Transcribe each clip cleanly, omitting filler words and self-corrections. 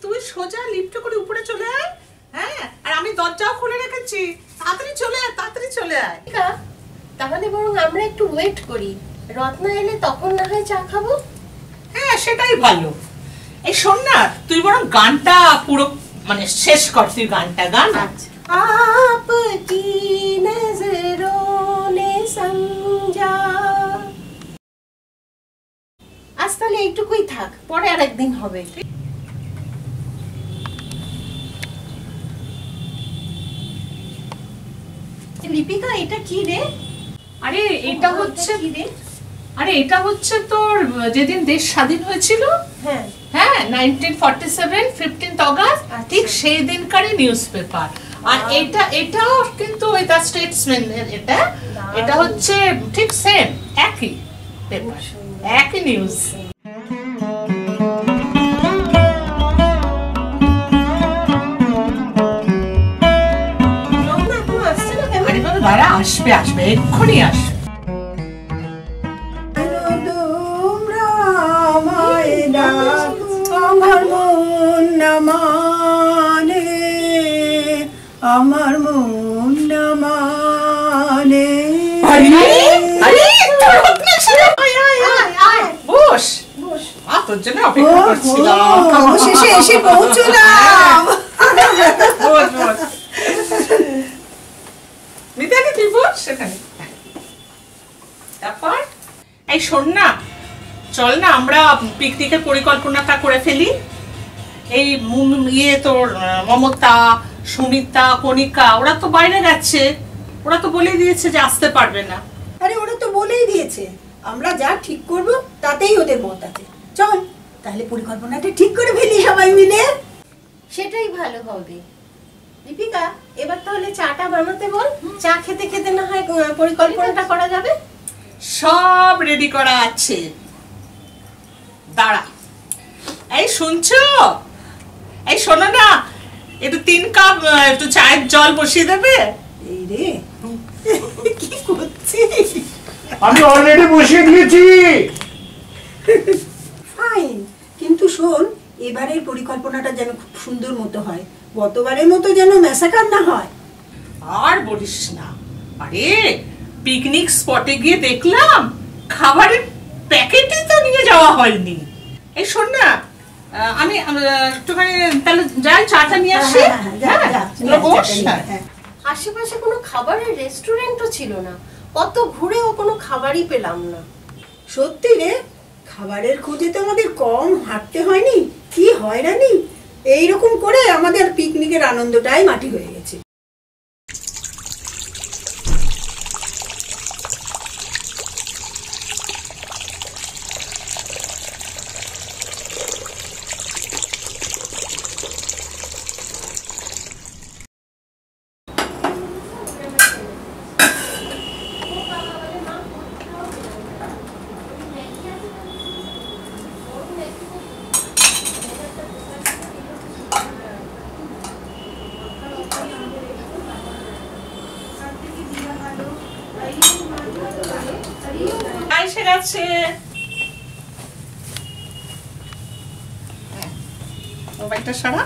তুই সোজা লিফটে করে উপরে চলে আয়। হ্যাঁ, আর আমি দরজাও খুলে রেখেছি, তাড়াতাড়ি চলে আয়, তাড়াতাড়ি চলে আয়। তাহলে বরং আমরা একটু ওয়েট করি, রত্না এলে তখন না হয় চা খাবো। হ্যাঁ, সেটাই ভালো। এই শোন না, তুই বরং গানটা পুরো মানে শেষ কর, তুই গানটা গান। आपकी नजरों ने समझा। আজ তাহলে এইটুকুই থাক, পরে আর একদিন হবে। লিপিকা, এটা কি রে? আরে এটা হচ্ছে কি রে? আরে এটা হচ্ছে তোর যেদিন দেশ স্বাধীন হয়েছিল। হ্যাঁ হ্যাঁ, 1947 15th অগাস্ট, ঠিক সেই দিনকারই নিউজ পেপার। আর এটাও কিন্তু এটা স্টেটসম্যান, এটা হচ্ছে ঠিক সেম একই পেপার, একই নিউজ। আসবে আসবে, এক্ষুনি আসবে। আমার মন না মানে, আমার মন না মানে। বস বস, তোর জন্য অপেক্ষা করছিলাম। অবশেষে এসে পৌঁছলাম। বস বস, মিতালি তুই বস সেখানে। তারপর এই শোন না, চল না আমরা পিকনিকের পরিকল্পনাটা করে ফেলি। এই তোর মমতা, সুমিতা, কণিকা ওরা তো বাইরে গেছে, ওরা তো বলেই দিয়েছে যে আসতে পারবে না। আরে ওরা তো বলেই দিয়েছে, আমরা যা ঠিক করব তাতেই ওদের মত আছে। চল তাহলে পরিকল্পনাটা ঠিক করে ফেলি সবাই মিলে। সেটাই ভালো হবে। দীপিকা, এবার তাহলে চাটা বানাতে বল, চা খেতে খেতে না হয় পরিকল্পনাটা করা যাবে। সব রেডি করা আছে, দাঁড়া। এই শুনছো, এই শোনো না, একটু 3 কাপ একটু চায়ের জল বসিয়ে দেবে। এই রে কি করছিস? আমি অলরেডি বসিয়ে দিয়েছি। ফাইন, কিন্তু শোন, এবারের পরিকল্পনাটা যেন খুব সুন্দর মতো হয়, গতবারের মতো যেন ম্যাসাকার না হয়। আর বলিস না, আরে পিকনিক স্পটে গিয়ে দেখলাম খাবারের প্যাকেটই তো নিয়ে যাওয়া হয়নি। এই শোন না, আমি একটুখানি তাহলে যাই, চাটা নিয়ে আসি। আশেপাশে কোনো খাবারের রেস্টুরেন্টও ছিল না, কত ঘুরেও কোনো খাবারই পেলাম না। সত্যি রে, খাবারের খোঁজে তো আমাদের কম হাঁটতে হয়নি। কি হয়রানি, এইরকম করে আমাদের পিকনিকের আনন্দটাই মাটি হয়ে গেছে। এসে গেছে, মোবাইলটা সারা।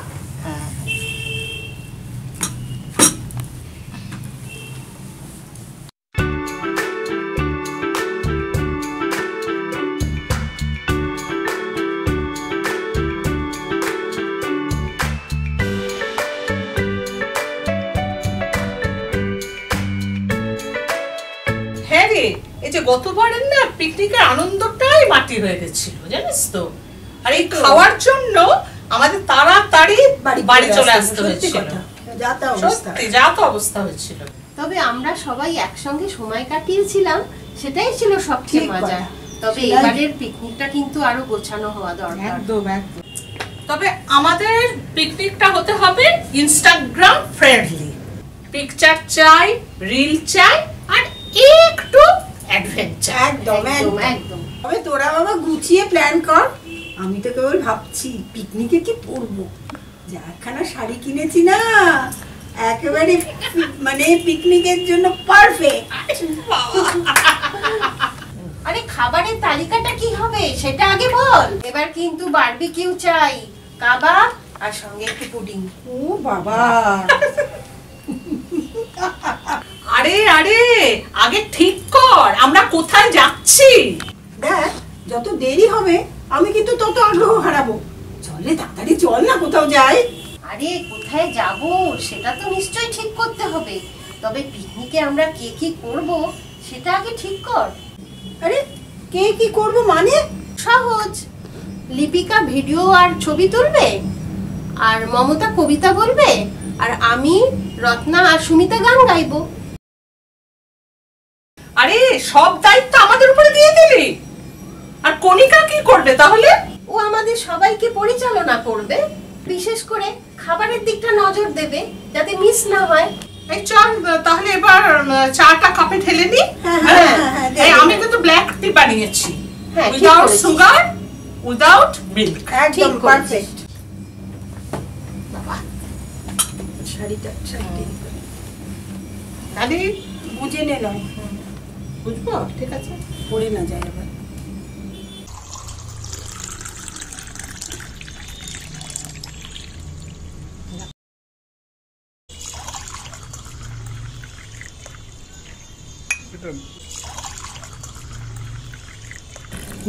হ্যাঁ রে, এই যে গতবারের না পিকনিকের আনন্দটাই মাটি হয়ে গেছিল, জানিস তো। আর এই খাওয়ার জন্য আমাদের তাড়াতাড়ি বাড়ি চলে আসতে হয়েছিল। সত্যি যা তো অবস্থা হয়েছিল। তবে আমরা সবাই একসঙ্গে সময় কাটিয়েছিলাম, সেটাই ছিল সবচেয়ে মজা। তবে এবারের পিকনিকটা কিন্তু আরো গোছানো হওয়া দরকার। একদম একদম। তবে আমাদের পিকনিকটা হতে হবে ইনস্টাগ্রাম ফ্রেন্ডলি। পিকচার চাই, রিল চাই, আর একটু অ্যাডভেঞ্চার। একদম একদম। তবে তোরা বাবা গুছিয়ে প্ল্যান কর, আমি তো কেবল ভাবছি পিকনিকে কি পরবো। যা একখানা শাড়ি কিনেছি না, একেবারে মানে পিকনিকের জন্য পারফেক্ট। আরে খাবারের তালিকাটা কি হবে সেটা আগে বল। এবার কিন্তু বারবিকিউ চাই, কাবাব, আর সঙ্গে একটু পুডিং। ও বাবা, আরে আরে আগে ঠিক কর আমরা কোথায় যাচ্ছি। দেখ যত দেরি হবে আমি কিন্তু তত আগ্রহ হারাবো। চলে তাড়াতাড়ি চল না, কোথাও যাই। আরে কোথায় যাব সেটা তো নিশ্চয়ই ঠিক করতে হবে, তবে পিকনিকে আমরা কে কি করব সেটা আগে ঠিক কর। আরে কে কি করব মানে? সহজ, লিপিকা ভিডিও আর ছবি তুলবে, আর মমতা কবিতা বলবে, আর আমি, রত্না আর সুমিতা গান গাইবো। আরে সব দায়িত্ব আমাদের উপরে দিয়ে দিলি, আর কণিকা কি করবে তাহলে? ও আমাদের সবাইকে পরিচালনা করবে, বিশেষ করে খাবারের দিকটা নজর দেবে যাতে মিস না হয়। এই চল তাহলে এবার চাটা কাপে ঢেলে নি। আমি কিন্তু ব্ল্যাক টি বানিয়েছি, হ্যাঁ, ঠিক উইদাউট করেছিস। Sugar, without milk. একদম ঠিক পারফেক্ট। বাবা শাড়িটা তাহলে বুঝে নে, নয় বুঝবো, ঠিক আছে পড়ে না যায় আবার।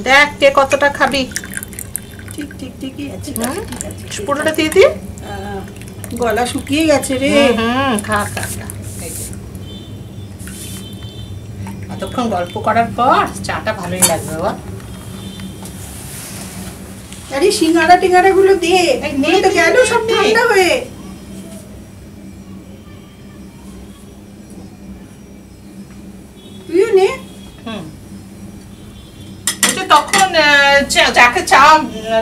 দেখ কে কতটা খাবি। ঠিক ঠিক ঠিকই আছে, ঠিক আছে। পুরোটা দিয়ে দি। গলা শুকিয়ে গেছে রে। খা খা খা। এই যে। এতক্ষণ গল্প করার পর চাটা ভালোই লাগবে। বাবা আরে সিঙ্গাড়া টিঙ্গাড়া গুলো দে, এই নে তো গেল সব নে। ঠান্ডা হয়ে। তুইও নে। তখন যাকে চা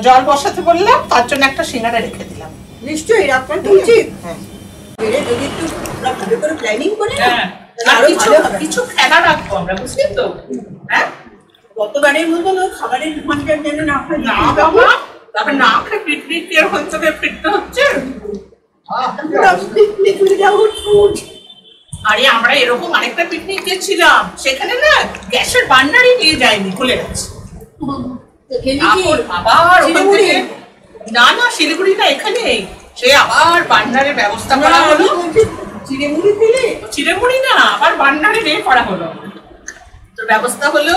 জল বসাতে বললাম তার জন্য একটা সিঙ্গাড়া রেখে দিলাম। নিশ্চয়ই রাখবেন তো উচিত। এরে যদি একটু আমরা ভালো করে প্ল্যানিং করি না, তাহলে আরো ভালো হবে। কিছু খেলা রাখবো আমরা, বুঝলি তো? হ্যাঁ, গতবারের মতন ওই খাবারের মানটা যেন না হয়। না বাবা, তারপর না খেয়ে পিকনিক এর হচ্ছে ফিরতে হচ্ছে। আরে আমরা এরকম আরেকটা পিকনিক গেছিলাম, সেখানে না গ্যাসের বার্নারই নিয়ে যায়নি, খুলে গেছে। আবার ওখান থেকে না না শিলিগুড়ি না, এখানে সে আবার বার্নারের ব্যবস্থা করা হলো। চিড়েমুড়ি খেলে চিড়েমুড়ি না, আবার বার্নারে রে করা হলো, তো ব্যবস্থা হলো,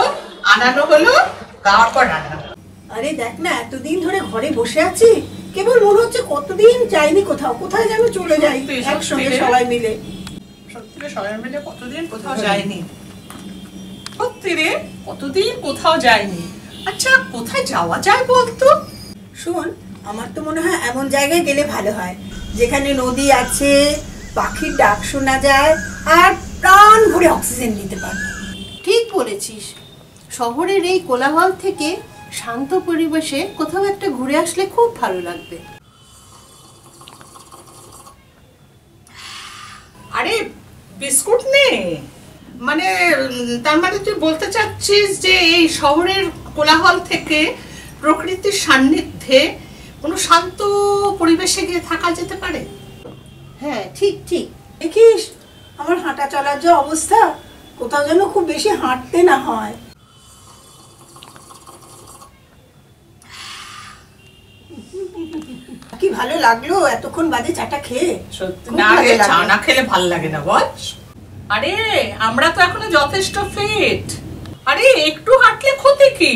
আনানো হলো, তারপর রান্না। আরে দেখ না, এতদিন ধরে ঘরে বসে আছি, কেবল মনে হচ্ছে কতদিন যাইনি কোথাও, কোথায় যেন চলে যাই সত্যি, একসঙ্গে সত্যি রে। সবাই মিলে। সত্যি রে, সবাই মিলে কতদিন কোথাও যায়নি। সত্যি রে, কতদিন কোথাও যায়নি। আচ্ছা কোথায় যাওয়া যায় বলতো? শোন, আমার তো মনে হয় এমন জায়গায় গেলে ভালো হয় যেখানে নদী আছে, পাখির ডাক শোনা যায়, আর প্রাণ ভরে অক্সিজেন নিতে পারবো। ঠিক বলেছিস, শহরের এই কোলাহল থেকে শান্ত পরিবেশে কোথাও একটা ঘুরে আসলে খুব ভালো লাগবে। আরে বিস্কুট নে, মানে তার মানে তুই বলতে চাচ্ছিস যে এই শহরের কোলাহল থেকে প্রকৃতির সান্নিধ্যে কোনো শান্ত পরিবেশে গিয়ে থাকা যেতে পারে। হ্যাঁ ঠিক ঠিক। দেখিস আমার হাঁটা চলার যে অবস্থা, কোথাও যেন খুব বেশি হাঁটতে না হয়। কি ভালো লাগলো এতক্ষণ বাদে চাটা খেয়ে। সত্যি খুব না ভালো রে, লাগলো। চা না খেলে ভাল লাগে না বল। আরে আমরা তো এখনো যথেষ্ট ফিট, আরে একটু হাঁটলে ক্ষতি কি?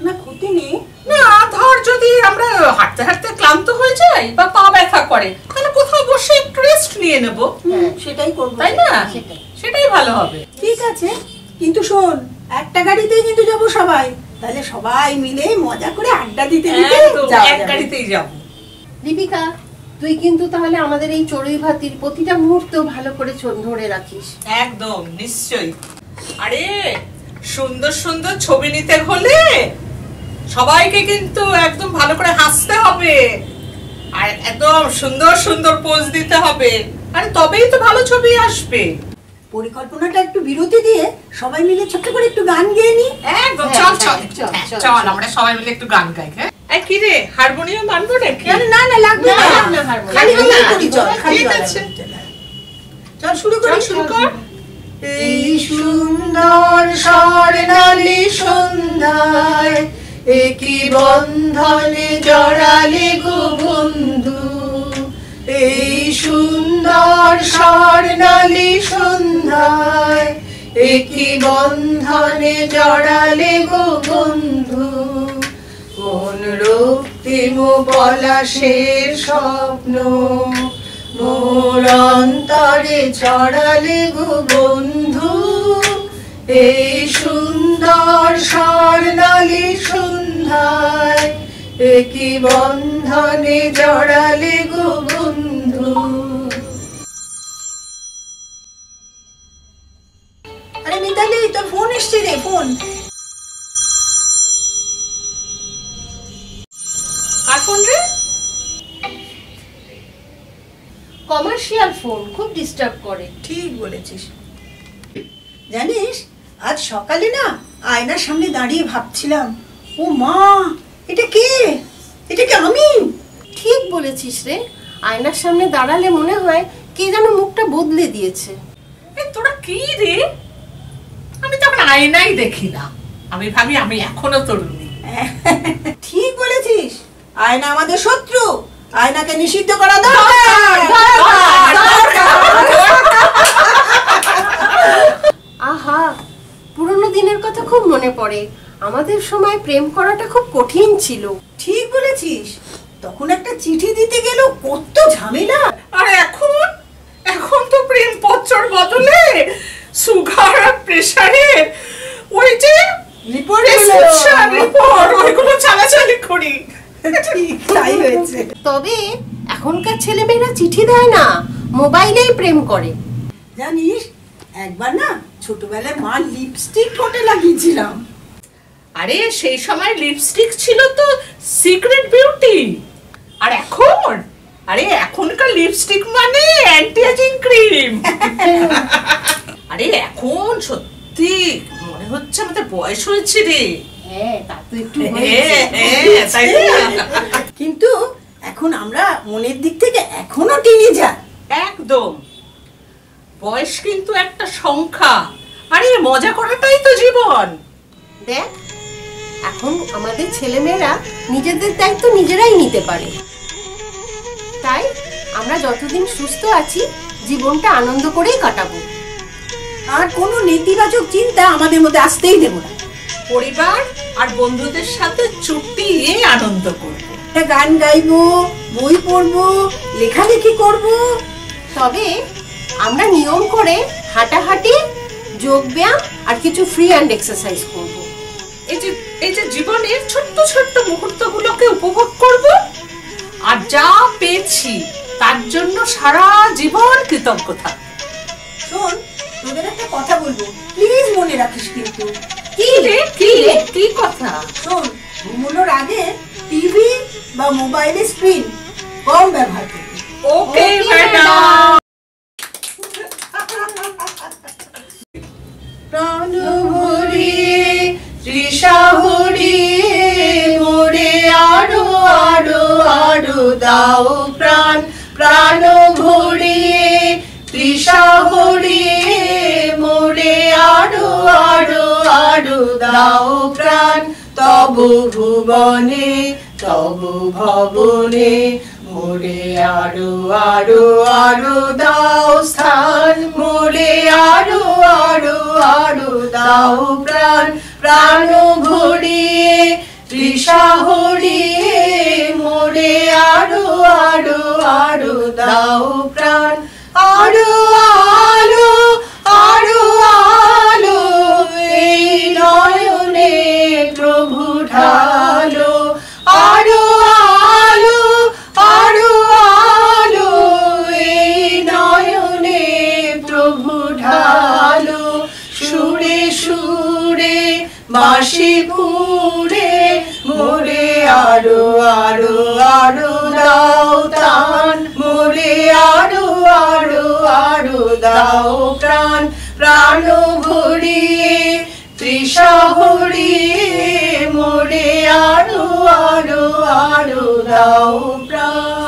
না ক্ষতি নেই। না ধর যদি আমরা হাঁটতে হাঁটতে ক্লান্ত হয়ে যাই বা পা ব্যথা করে, তাহলে কোথাও বসে একটু রেস্ট নিয়ে নেব, সেটাই করবো, তাই না? সেটাই। সেটাই ভালো হবে। ঠিক আছে, কিন্তু শোন, একটা গাড়িতেই কিন্তু যাবো সবাই, তাহলে সবাই মিলে মজা করে আড্ডা দিতে দিতে একদম, যাওয়া এক যাবে। গাড়িতেই যাব। দীপিকা, তুই কিন্তু তাহলে আমাদের এই চড়ুই ভাতির প্রতিটা মুহূর্ত ভালো করে ধরে রাখিস। একদম নিশ্চয়ই। আরে সুন্দর সুন্দর ছবি নিতে হলে সবাইকে কিন্তু একদম ভালো করে হাসতে হবে, আর একদম সুন্দর সুন্দর পোজ দিতে হবে, আরে তবেই তো ভালো ছবি আসবে। পরিকল্পনাটা একটু বিরতি দিয়ে সবাই মিলে ছোট্ট করে একটু গান গেয়ে নি। একদম, হ্যাঁ, চল হ্যাঁ, চল চল, হ্যাঁ, চল, চল চল। আমরা সবাই মিলে একটু গান গাই। হ্যাঁ এই কি রে, হারমোনিয়াম আনবো নাকি? না না লাগবে না, না, না, হারমোনিয়াম। খালি গলায় না, করি, চল খালি ঠিক গলায় আছে। চল। চল শুরু চল করি, শুরু কর। এই সুন্দর স্বর্ণালী সন্ধ্যায় একই বন্ধনে জড়ালে গো বন্ধু, এই সুন্দর স্বর্ণালী সন্ধ্যায় একই বন্ধনে জড়ালে গো বন্ধু, কোন রক্তিম পলাশের স্বপ্ন মোর অন্তরে ছড়ালে গো বন্ধু। এই সুন্দর স্বর্ণালী সন্ধ্যায় একই বন্ধনে জড়ালে গো বন্ধু। আরে মিতালি, তোর ফোন এসছে রে, ফোন। আর ফোন রে? কমার্শিয়াল ফোন, খুব ডিস্টার্ব করে। ঠিক বলেছিস। জানিস, আজ সকালে না আয়নার সামনে দাঁড়িয়ে ভাবছিলাম, ও মা, এটা কে? এটা কি আমি? ঠিক বলেছিস রে, আয়নার সামনে দাঁড়ালে মনে হয় কে যেন মুখটা বদলে দিয়েছে। তোরা কি রে? আমি তখন আয়নাই দেখি না, আমি ভাবি আমি এখনো তরুণী। ঠিক বলেছিস, আয়না আমাদের শত্রু, আয়নাকে নিষিদ্ধ করা দরকার। আহা, পুরনো দিনের কথা খুব মনে পড়ে। আমাদের সময় প্রেম করাটা খুব কঠিন ছিল। ঠিক বলেছিস, তখন একটা চিঠি দিতে গেল কত ঝামেলা। আর এখন এখন তো প্রেম পত্রর বদলে সুগার আর প্রেসারে ওই যে রিপোর্ট ওইগুলো চালাচালি করি। ঠিক তাই হয়েছে। তবে এখনকার ছেলেমেয়েরা চিঠি দেয় না, মোবাইলেই প্রেম করে। জানিস, একবার না ছোটবেলায় মা লিপস্টিক ঠোঁটে লাগিয়েছিলাম। আরে সেই সময় লিপস্টিক ছিল তো সিক্রেট বিউটি, আর এখন আরে এখনকার লিপস্টিক মানে অ্যান্টি এজিং ক্রিম। আরে এখন সত্যি মনে হচ্ছে আমাদের বয়স হয়েছে রে। হ্যাঁ, তা তো একটু তাই না? কিন্তু এখন আমরা মনের দিক থেকে এখনো টিনেজার। একদম, বয়স কিন্তু একটা সংখ্যা, আরে মজা করাটাই তো জীবন। দেখ, এখন আমাদের ছেলেমেয়েরা নিজেদের দায়িত্ব নিজেরাই নিতে পারে। তাই আমরা যতদিন সুস্থ আছি জীবনটা আনন্দ করেই কাটাবো। আর কোনো নেতিবাচক চিন্তা আমাদের মধ্যে আসতেই দেব না। পরিবার আর বন্ধুদের সাথে চুটিয়ে আনন্দ করব। গান গাইবো, বই পড়বো, লেখালেখি করব। তবে আমরা নিয়ম করে হাঁটাহাঁটি, যোগব্যায়াম আর কিছু ফ্রি হ্যান্ড এক্সারসাইজ করব। এই যে জীবনের ছোট্ট ছোট্ট মুহূর্তগুলোকে উপভোগ করব, আর যা পেয়েছি তার জন্য সারা জীবন কৃতজ্ঞ থাকব। শোন, তোদের একটা কথা বলবো, প্লিজ মনে রাখিস কিন্তু। কি রে? কি কথা? শোন, ঘুমানোর আগে টিভি বা মোবাইলের স্ক্রিন কম ব্যবহার করবি। Okay madam. প্রাণ ভরিয়ে তৃষা হরিয়ে মোরে আরো আরো আরো দাও প্রাণ, প্রাণ ভরিয়ে তৃষা হরিয়ে মোরে আরো আরো আরো দাও প্রাণ। তব ভুবনে তব ভবনে মোরে আরো আরো আরো দাও স্থান, মোরে আরো আরো আরো দাও প্রাণ। প্রাণ ভরিয়ে তৃষা হরিয়ে মোরে আরো আরো আরো দাও প্রাণ। আরো আলো আরো আলো এই নয়নে প্রভু ঢালো। আরো আলো আরো আলো এই নয়নে প্রভু ঢালো। সুরে সুরে বাঁশি পুরে মোরে আরো আরো আরো দাও তান, মোরে আরো আরো আরো দাও প্রাণ। প্রাণ ভরিয়ে তৃষা হরিয়ে মোরে আরো আরো আরো দাও প্রাণ।